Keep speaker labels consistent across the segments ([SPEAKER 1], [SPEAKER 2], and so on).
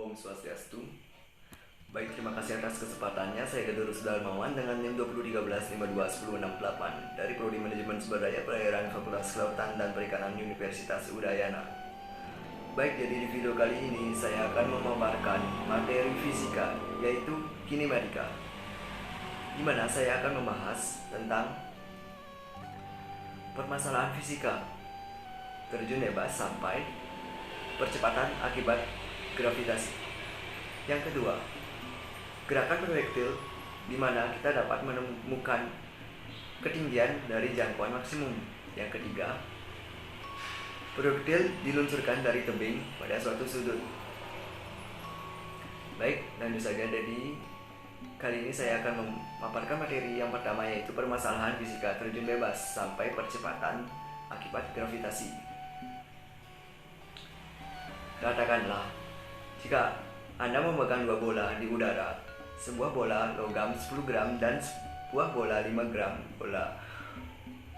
[SPEAKER 1] Om Swastiastu. Baik, terima kasih atas kesempatannya. Saya Gadur Darmawan dengan NIM 2013521068 dari Prodi Manajemen Sumber Daya Perairan Fakultas Kelautan dan Perikanan Universitas Udayana. Baik, jadi di video kali ini saya akan memaparkan materi fisika, yaitu kinematika, di mana saya akan membahas tentang permasalahan fisika, terjun bebas sampai percepatan akibat gravitasi. Yang kedua, gerakan proyektil, di mana kita dapat menemukan ketinggian dari jangkauan maksimum. Yang ketiga, proyektil diluncurkan dari tebing pada suatu sudut. Baik, lanjut saja. Jadi kali ini saya akan memaparkan materi yang pertama, yaitu permasalahan fisika terjun bebas sampai percepatan akibat gravitasi. Katakanlah, jika Anda memegang dua bola di udara, sebuah bola logam 10 gram dan sebuah bola 5 gram bola,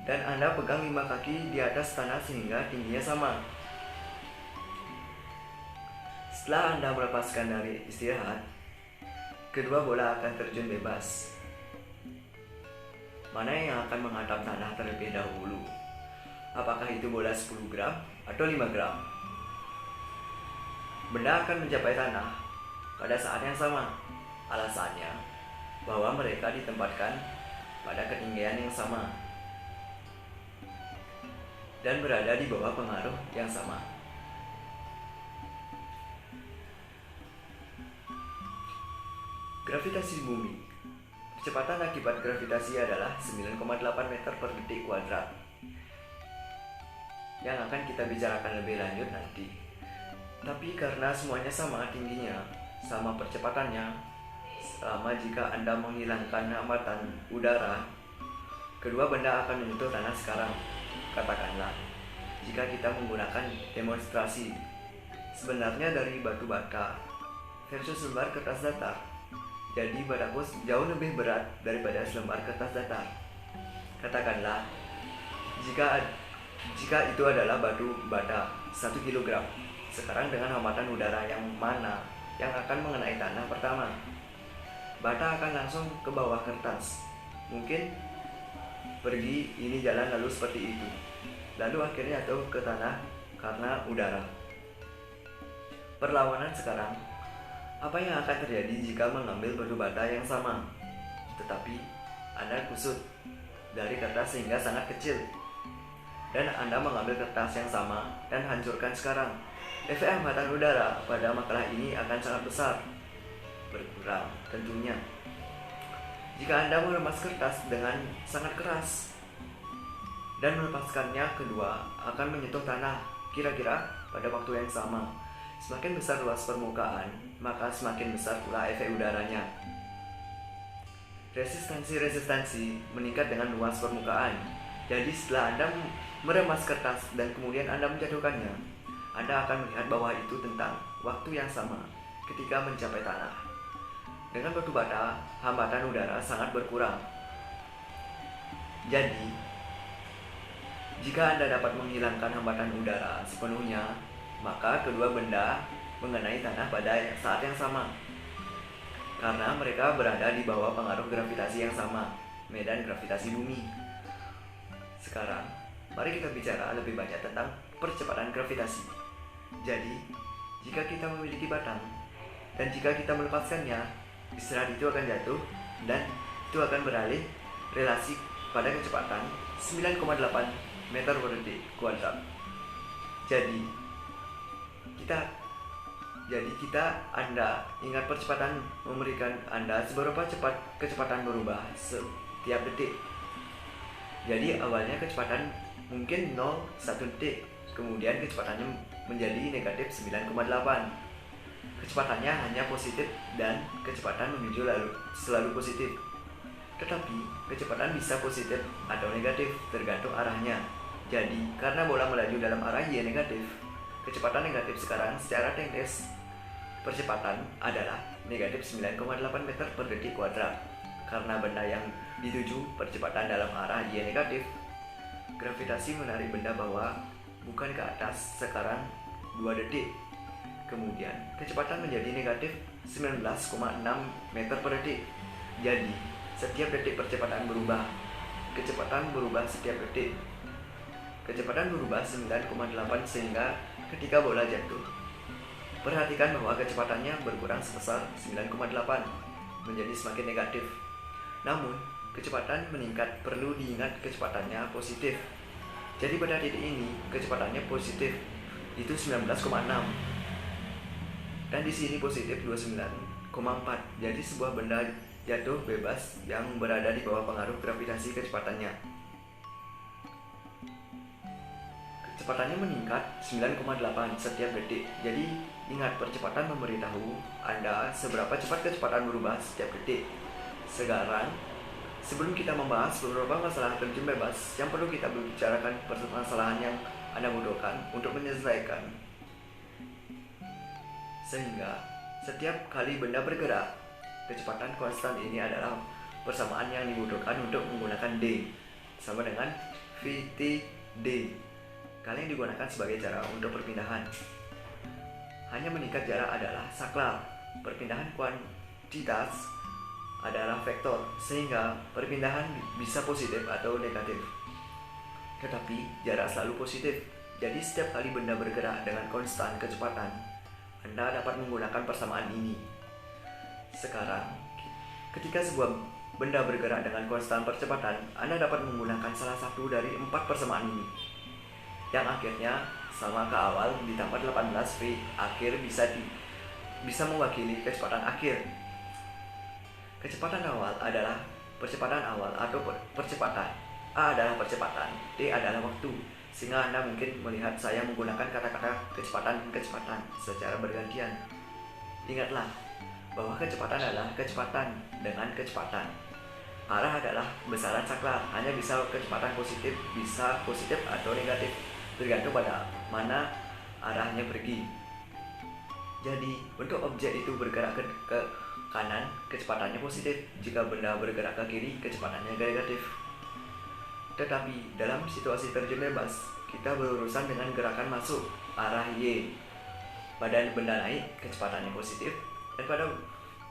[SPEAKER 1] dan Anda pegang 5 kaki di atas tanah sehingga tingginya sama. Setelah Anda melepaskan dari istirahat, kedua bola akan terjun bebas. Mana yang akan menghantam tanah terlebih dahulu? Apakah itu bola 10 gram atau 5 gram? Benda akan mencapai tanah pada saat yang sama. Alasannya bahwa mereka ditempatkan pada ketinggian yang sama dan berada di bawah pengaruh yang sama. Gravitasi bumi. Percepatan akibat gravitasi adalah 9,8 meter per detik kuadrat, yang akan kita bicarakan lebih lanjut nanti. Tapi karena semuanya sama tingginya, sama percepatannya, selama jika Anda menghilangkan hambatan udara, kedua benda akan menyentuh tanah sekarang. Katakanlah, jika kita menggunakan demonstrasi, sebenarnya dari batu bata versus lembar kertas datar, jadi bataku jauh lebih berat daripada selembar kertas datar. Katakanlah, jika itu adalah batu bata 1 kg, sekarang dengan hambatan udara yang mana yang akan mengenai tanah pertama? Bata akan langsung ke bawah kertas. Mungkin pergi ini jalan lalu seperti itu, lalu akhirnya jatuh ke tanah karena udara. Perlawanan sekarang, apa yang akan terjadi jika mengambil batu bata yang sama, tetapi Anda kusut dari kertas sehingga sangat kecil, dan Anda mengambil kertas yang sama dan hancurkan sekarang? Efek hambatan udara pada makalah ini akan sangat besar, berkurang tentunya. Jika Anda meremas kertas dengan sangat keras dan melepaskannya, kedua akan menyentuh tanah kira-kira pada waktu yang sama. Semakin besar luas permukaan, maka semakin besar pula efek udaranya. Resistansi meningkat dengan luas permukaan. Jadi setelah Anda meremas kertas dan kemudian Anda menjatuhkannya, Anda akan melihat bahwa itu tentang waktu yang sama ketika mencapai tanah. Dengan batu bata, hambatan udara sangat berkurang. Jadi, jika Anda dapat menghilangkan hambatan udara sepenuhnya, maka kedua benda mengenai tanah pada saat yang sama, karena mereka berada di bawah pengaruh gravitasi yang sama, medan gravitasi bumi. Sekarang, mari kita bicara lebih banyak tentang percepatan gravitasi. Jadi, jika kita memiliki batang dan jika kita melepaskannya, istirahat itu akan jatuh dan itu akan beralih relasi pada kecepatan 9,8 meter per detik kuadrat. Jadi Anda ingat percepatan memberikan Anda seberapa cepat kecepatan berubah setiap detik. Jadi awalnya kecepatan mungkin 0,1 detik, kemudian kecepatannya menjadi negatif 9,8. Kecepatannya hanya positif dan kecepatan menuju selalu positif. Tetapi kecepatan bisa positif atau negatif tergantung arahnya. Jadi karena bola melaju dalam arah Y negatif, kecepatan negatif sekarang secara teknis percepatan adalah negatif 9,8 meter per detik kuadrat. Karena benda yang dituju percepatan dalam arah Y negatif, gravitasi menarik benda bawah bukan ke atas sekarang 2 detik. Kemudian kecepatan menjadi negatif 19,6 meter per detik. Jadi setiap detik percepatan berubah. Kecepatan berubah setiap detik. Kecepatan berubah 9,8 sehingga ketika bola jatuh, perhatikan bahwa kecepatannya berkurang sebesar 9,8 menjadi semakin negatif. Namun kecepatan meningkat perlu diingat kecepatannya positif. Jadi pada titik ini kecepatannya positif itu 19,6 dan di sini positif 29,4. Jadi sebuah benda jatuh bebas yang berada di bawah pengaruh gravitasi kecepatannya. Kecepatannya meningkat 9,8 setiap detik. Jadi ingat, percepatan memberitahu Anda seberapa cepat kecepatan berubah setiap detik. Sekarang, sebelum kita membahas beberapa masalah terjun bebas, yang perlu kita bicarakan permasalahan yang Anda butuhkan untuk menyelesaikan. Sehingga setiap kali benda bergerak, kecepatan konstan ini adalah persamaan yang dibutuhkan untuk menggunakan D sama dengan VTD. Kali yang digunakan sebagai cara untuk perpindahan. Hanya meningkat jarak adalah saklar. Perpindahan kuantitas adalah vektor, sehingga perpindahan bisa positif atau negatif. Tetapi jarak selalu positif. Jadi setiap kali benda bergerak dengan konstan kecepatan, Anda dapat menggunakan persamaan ini. Sekarang, ketika sebuah benda bergerak dengan konstan percepatan, Anda dapat menggunakan salah satu dari 4 persamaan ini, yang akhirnya sama ke awal ditambah 18V akhir bisa mewakili kecepatan akhir. Kecepatan awal adalah percepatan awal atau percepatan. A adalah percepatan, T adalah waktu. Sehingga Anda mungkin melihat saya menggunakan kata-kata kecepatan secara bergantian. Ingatlah bahwa kecepatan adalah kecepatan dengan kecepatan. Arah adalah besaran saklar, hanya bisa kecepatan positif, bisa positif atau negatif, tergantung pada mana arahnya pergi. Jadi, untuk objek itu bergerak ke kanan, kecepatannya positif. Jika benda bergerak ke kiri, kecepatannya negatif. Tetapi, dalam situasi terjun bebas, kita berurusan dengan gerakan masuk arah Y. Pada benda naik, kecepatannya positif, dan pada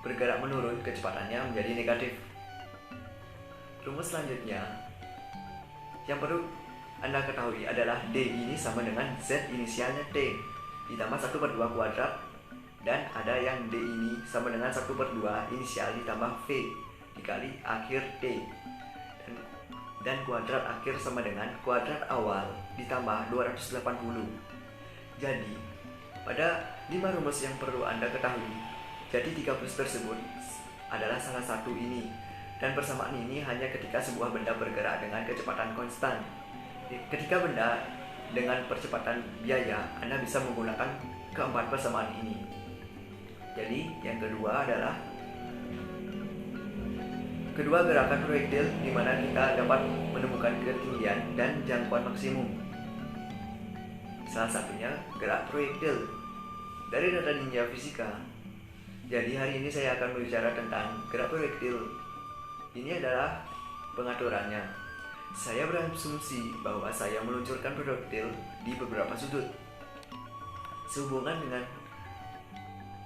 [SPEAKER 1] bergerak menurun, kecepatannya menjadi negatif. Rumus selanjutnya yang perlu Anda ketahui adalah D ini sama dengan Z inisialnya T ditambah 1/2 kuadrat, dan ada yang D ini sama dengan 1/2 inisial ditambah V dikali akhir T, dan kuadrat akhir sama dengan kuadrat awal ditambah 280. Jadi pada 5 rumus yang perlu Anda ketahui, jadi 3 plus tersebut adalah salah satu ini, dan persamaan ini hanya ketika sebuah benda bergerak dengan kecepatan konstan. Ketika benda dengan percepatan biaya, Anda bisa menggunakan keempat persamaan ini. Jadi yang kedua adalah kedua gerakan proyektil, di mana kita dapat menemukan ketinggian dan jangkauan maksimum. Salah satunya gerak proyektil. Dari data ninja fisika, jadi hari ini saya akan berbicara tentang gerak proyektil. Ini adalah pengaturannya. Saya berasumsi bahwa saya meluncurkan proyektil di beberapa sudut. Sehubungan dengan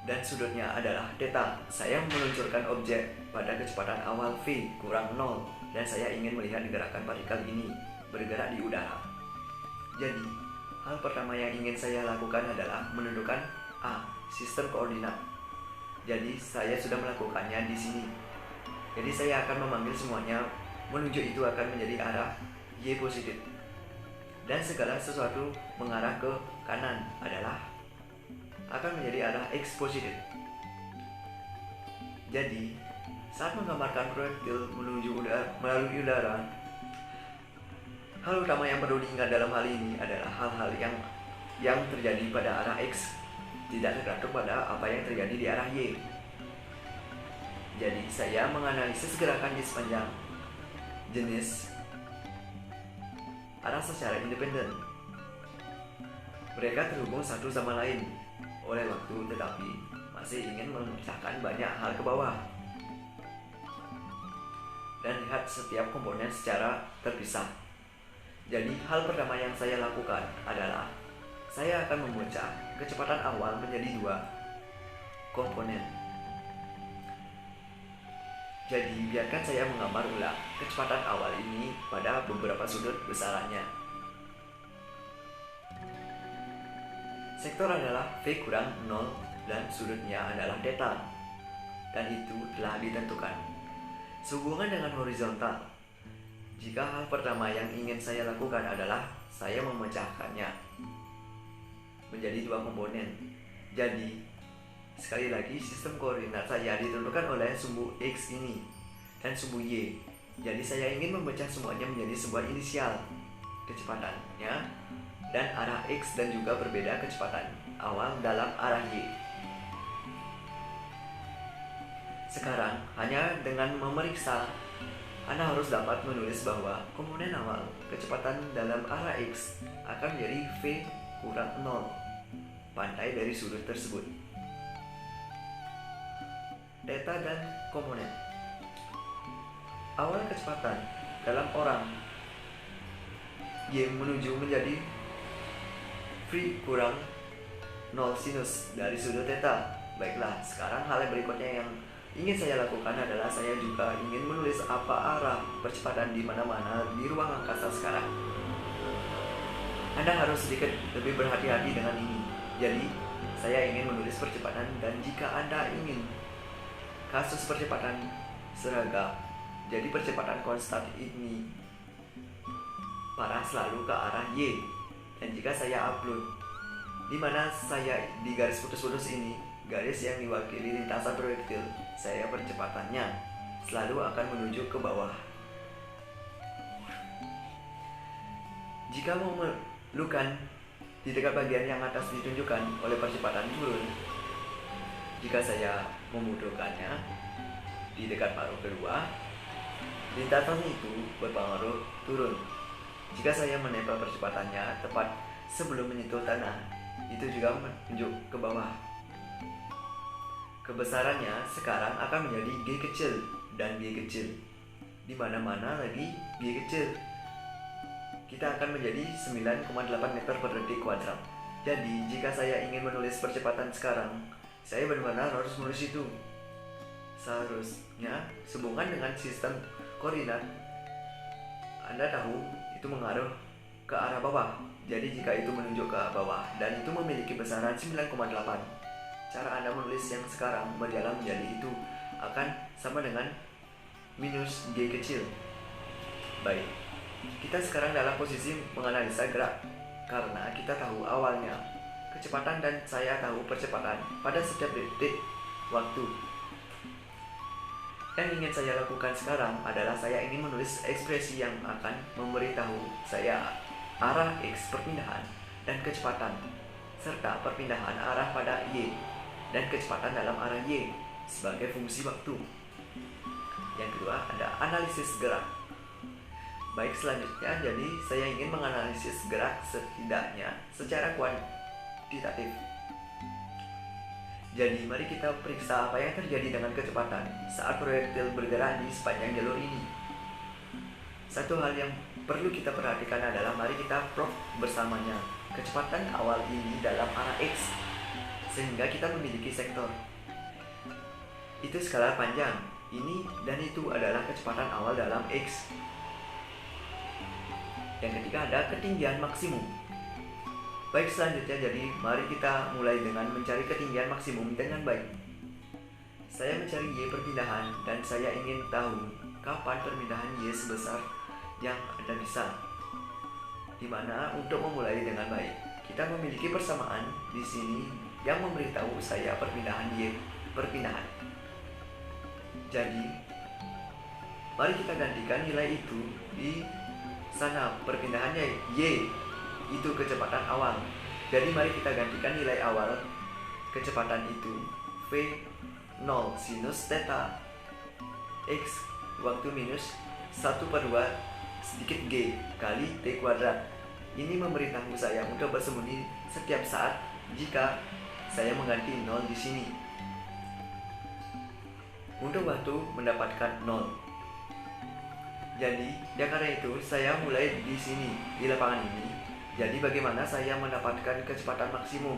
[SPEAKER 1] dan sudutnya adalah theta. Saya meluncurkan objek pada kecepatan awal V kurang 0, dan saya ingin melihat gerakan partikel ini bergerak di udara. Jadi, hal pertama yang ingin saya lakukan adalah menentukan A, sistem koordinat. Jadi, saya sudah melakukannya di sini. Jadi, saya akan memanggil semuanya menuju itu akan menjadi arah Y positif. Dan segala sesuatu mengarah ke kanan adalah akan menjadi arah X positif. Jadi, saat menggambarkan proyektil melalui udara, hal utama yang perlu diingat dalam hal ini adalah hal-hal yang terjadi pada arah X tidak tergantung pada apa yang terjadi di arah Y. Jadi, saya menganalisis gerakan di sepanjang jenis arah secara independen. Mereka terhubung satu sama lain oleh waktu, tetapi masih ingin memisahkan banyak hal ke bawah. Dan lihat setiap komponen secara terpisah. Jadi hal pertama yang saya lakukan adalah saya akan memecah kecepatan awal menjadi dua komponen. Jadi biarkan saya menggambar ulang kecepatan awal ini pada beberapa sudut besarannya. Sektor adalah V kurang 0 dan sudutnya adalah theta, dan itu telah ditentukan. Sehubungan dengan horizontal, jika hal pertama yang ingin saya lakukan adalah saya memecahkannya menjadi dua komponen. Jadi sekali lagi, sistem koordinat saya ditentukan oleh sumbu X ini dan sumbu Y. Jadi saya ingin memecah semuanya menjadi sebuah inisial kecepatannya dan arah X, dan juga berbeda kecepatan awal dalam arah Y. Sekarang, hanya dengan memeriksa, Anda harus dapat menulis bahwa komponen awal kecepatan dalam arah X akan menjadi V kurang 0 pantai dari sudut tersebut. Theta dan komponen awal kecepatan dalam orang Y menuju menjadi V kurang 0 sinus dari sudut theta. Baiklah, sekarang hal yang berikutnya yang ingin saya lakukan adalah saya juga ingin menulis apa arah percepatan di mana-mana di ruang angkasa sekarang. Anda harus sedikit lebih berhati-hati dengan ini. Jadi, saya ingin menulis percepatan, dan jika Anda ingin kasus percepatan seragam, jadi percepatan konstan ini parah selalu ke arah Y. Dan jika saya upload, di mana saya di garis putus-putus ini, garis yang diwakili lintasan proyektil, saya percepatannya selalu akan menuju ke bawah. Jika memerlukan di dekat bagian yang atas ditunjukkan oleh percepatan turun, jika saya membutuhkannya di dekat paruh kedua, lintasan itu berpengaruh turun. Jika saya menempel percepatannya tepat sebelum menyentuh tanah, itu juga menunjuk ke bawah. Kebesarannya sekarang akan menjadi G kecil dan B kecil. Di mana-mana lagi B kecil, kita akan menjadi 9,8 meter per detik kuadrat. Jadi jika saya ingin menulis percepatan sekarang, saya benar-benar harus menulis itu. Seharusnya sehubungan dengan sistem koordinat, Anda tahu itu mengaruh ke arah bawah. Jadi jika itu menunjuk ke bawah dan itu memiliki besaran 9,8, cara Anda menulis yang sekarang berjalan menjadi itu akan sama dengan minus G kecil. Baik, kita sekarang dalam posisi menganalisa gerak karena kita tahu awalnya kecepatan dan saya tahu percepatan pada setiap detik waktu. Yang ingin saya lakukan sekarang adalah saya ingin menulis ekspresi yang akan memberitahu saya arah X perpindahan dan kecepatan, serta perpindahan arah pada Y dan kecepatan dalam arah Y sebagai fungsi waktu. Yang kedua ada analisis gerak. Baik, selanjutnya jadi saya ingin menganalisis gerak setidaknya secara kuantitatif. Jadi mari kita periksa apa yang terjadi dengan kecepatan saat proyektil bergerak di sepanjang jalur ini. Satu hal yang perlu kita perhatikan adalah mari kita plot bersamanya kecepatan awal ini dalam arah X, sehingga kita memiliki sektor. Itu skala panjang, ini dan itu adalah kecepatan awal dalam X. Yang ketiga ada ketinggian maksimum. Baik, selanjutnya jadi mari kita mulai dengan mencari ketinggian maksimum dengan baik. Saya mencari Y perpindahan dan saya ingin tahu kapan perpindahan Y sebesar yang Anda bisa. Dimana untuk memulai dengan baik, kita memiliki persamaan di sini yang memberitahu saya perpindahan Y perpindahan. Jadi, mari kita gantikan nilai itu di sana. Perpindahannya Y itu kecepatan awal. Jadi mari kita gantikan nilai awal kecepatan itu V0 sinus theta X waktu minus 1/2 sedikit G kali T kuadrat. Ini memberitahu saya untuk bersembunyi setiap saat jika saya mengganti 0 di sini. Untuk waktu mendapatkan 0. Jadi, karena itu saya mulai di sini di lapangan ini. Jadi bagaimana saya mendapatkan kecepatan maksimum?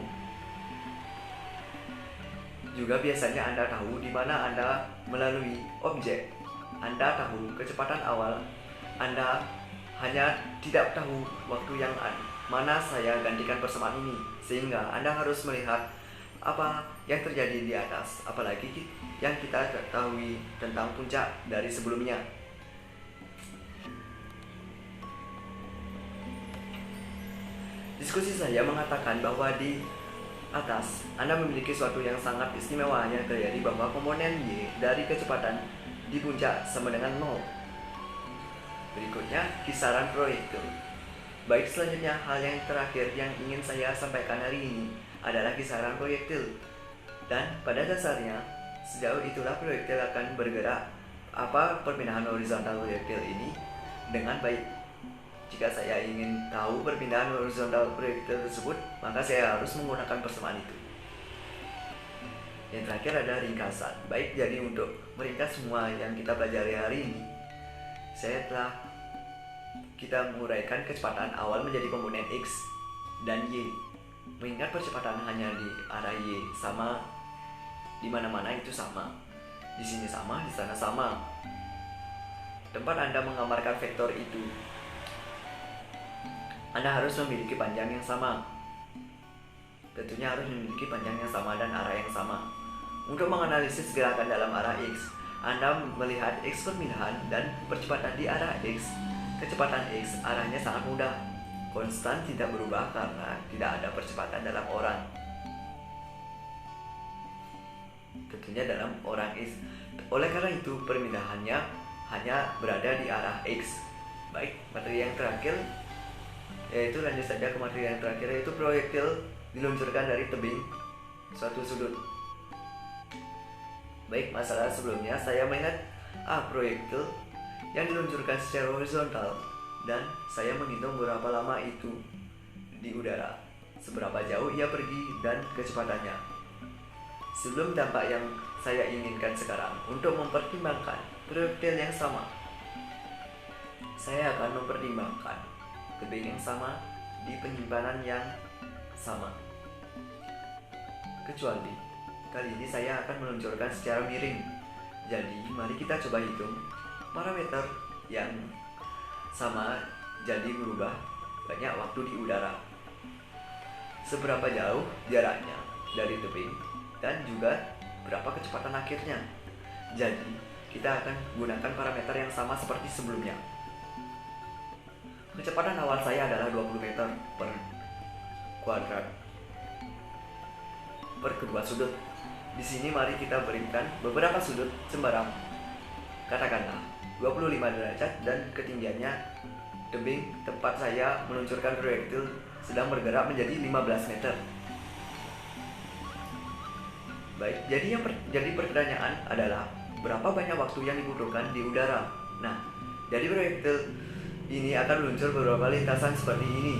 [SPEAKER 1] Juga biasanya Anda tahu di mana Anda melalui objek. Anda tahu kecepatan awal, Anda hanya tidak tahu waktu yang mana saya gantikan persamaan ini. Sehingga Anda harus melihat apa yang terjadi di atas, apalagi yang kita ketahui tentang puncak dari sebelumnya. Diskusi saya mengatakan bahwa di atas Anda memiliki suatu yang sangat istimewa yang terjadi bahwa komponen Y dari kecepatan di puncak sama dengan 0. Berikutnya kisaran proyektil. Baik, selanjutnya hal yang terakhir yang ingin saya sampaikan hari ini adalah kisaran proyektil. Dan pada dasarnya sejauh itulah proyektil akan bergerak. Apa perpindahan horizontal proyektil ini dengan baik. Jika saya ingin tahu perpindahan horizontal proyektil tersebut, maka saya harus menggunakan persamaan itu. Yang terakhir ada ringkasan. Baik, jadi untuk meringkas semua yang kita pelajari hari ini, kita menguraikan kecepatan awal menjadi komponen X dan Y. Mengingat percepatan hanya di arah Y sama, di mana-mana itu sama. Di sini sama, di sana sama. Tempat Anda menggambarkan vektor itu, Anda harus memiliki panjang yang sama. Tentunya harus memiliki panjang yang sama dan arah yang sama. Untuk menganalisis gerakan dalam arah X, Anda melihat X perpindahan dan percepatan di arah X. Kecepatan X arahnya sangat mudah, konstan, tidak berubah karena tidak ada percepatan dalam orang. Tentunya dalam orang X. Oleh karena itu perpindahannya hanya berada di arah X. Baik, materi yang terakhir yaitu lanjut saja ke materi yang terakhir, yaitu proyektil diluncurkan dari tebing suatu sudut. Baik, masalah sebelumnya saya melihat proyektil yang diluncurkan secara horizontal dan saya menghitung berapa lama itu di udara, seberapa jauh ia pergi dan kecepatannya. Sebelum dampak yang saya inginkan sekarang, untuk mempertimbangkan proyektil yang sama, saya akan mempertimbangkan tebing yang sama di penyimpanan yang sama. Kecuali kali ini saya akan meluncurkan secara miring. Jadi mari kita coba hitung parameter yang sama jadi berubah banyak waktu di udara. Seberapa jauh jaraknya dari tebing dan juga berapa kecepatan akhirnya. Jadi kita akan gunakan parameter yang sama seperti sebelumnya. Kecepatan awal saya adalah 20 meter per kuadrat per kedua sudut. Di sini mari kita berikan beberapa sudut sembarang. Katakanlah 25 derajat dan ketinggiannya tebing tempat saya meluncurkan proyektil sedang bergerak menjadi 15 meter. Baik, jadi pertanyaan adalah berapa banyak waktu yang dibutuhkan di udara. Nah, jadi proyektil ini akan meluncur beberapa lintasan seperti ini.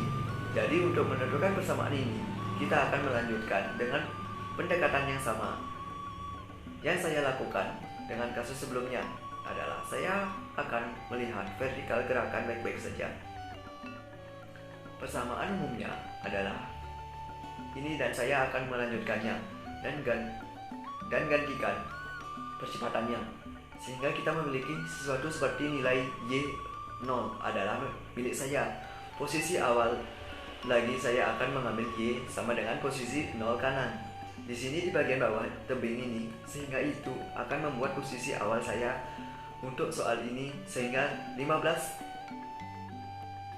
[SPEAKER 1] Jadi untuk menentukan persamaan ini, kita akan melanjutkan dengan pendekatan yang sama. Yang saya lakukan dengan kasus sebelumnya adalah saya akan melihat vertikal gerakan baik-baik saja. Persamaan umumnya adalah ini dan saya akan melanjutkannya dan gantikan percepatannya sehingga kita memiliki sesuatu seperti nilai Y 0 adalah milik saya. Posisi awal lagi saya akan mengambil Y sama dengan posisi 0 kanan. Di sini di bagian bawah tebing ini, sehingga itu akan membuat posisi awal saya untuk soal ini sehingga 15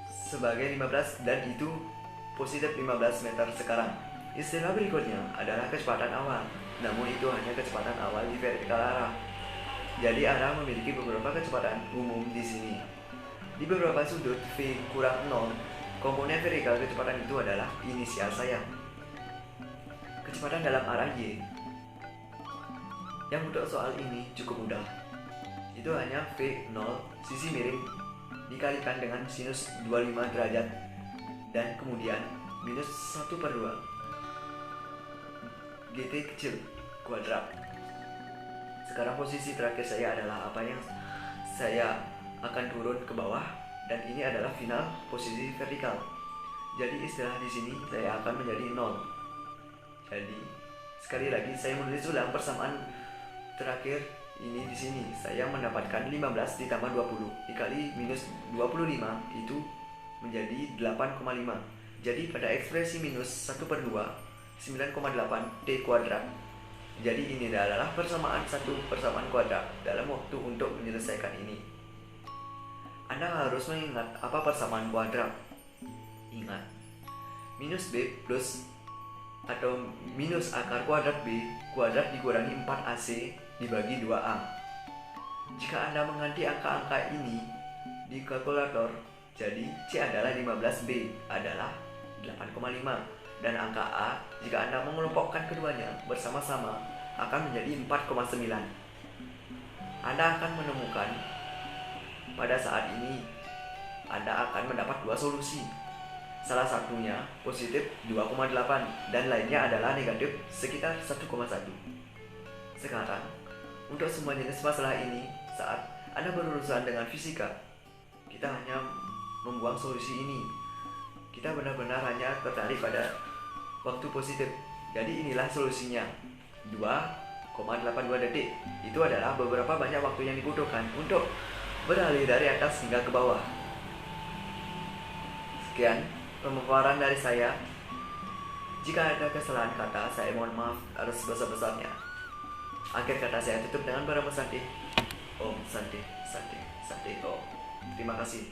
[SPEAKER 1] sebagai 15 dan itu positif 15 meter sekarang. Istilah berikutnya adalah kecepatan awal. Namun itu hanya kecepatan awal di vertikal arah. Jadi arah memiliki beberapa kecepatan umum di sini. Di beberapa sudut V kurang 0, komponen vertikal kecepatan itu adalah inisial saya. Kecepatan dalam arah Y yang untuk soal ini cukup mudah. Itu hanya V0 sisi miring dikalikan dengan sinus 25 derajat dan kemudian minus 1/2 GT kecil kuadrat. Sekarang posisi terakhir saya adalah apa yang saya akan turun ke bawah dan ini adalah final posisi vertikal. Jadi istilah di sini saya akan menjadi 0. Jadi sekali lagi saya menulis ulang persamaan terakhir ini di sini. Saya mendapatkan 15 ditambah 20 dikali minus 25 itu menjadi 8,5. Jadi pada ekspresi minus 1/2 9,8 D kuadrat. Jadi ini adalah persamaan kuadrat dalam waktu untuk menyelesaikan ini. Anda harus mengingat apa persamaan kuadrat. Ingat, minus B plus atau minus akar kuadrat B kuadrat dikurangi 4AC dibagi 2A. Jika Anda mengganti angka-angka ini di kalkulator, jadi C adalah 15, B adalah 8,5, dan angka A jika Anda mengelompokkan keduanya bersama-sama akan menjadi 4,9. Anda akan menemukan pada saat ini Anda akan mendapat dua solusi. Salah satunya positif 2,8 dan lainnya adalah negatif sekitar 1,1. Sekarang, untuk semua jenis masalah ini, saat Anda berurusan dengan fisika, kita hanya membuang solusi ini. Kita benar-benar hanya tertarik pada waktu positif. Jadi inilah solusinya. 2,82 detik. Itu adalah beberapa banyak waktu yang dibutuhkan untuk beralih dari atas hingga ke bawah. Sekian pemaparan dari saya. Jika ada kesalahan kata, saya mohon maaf harus sebesar-besarnya. Akhir kata saya tutup dengan Brahma Santi. Om Santi, Santi, Santi Om. Terima kasih.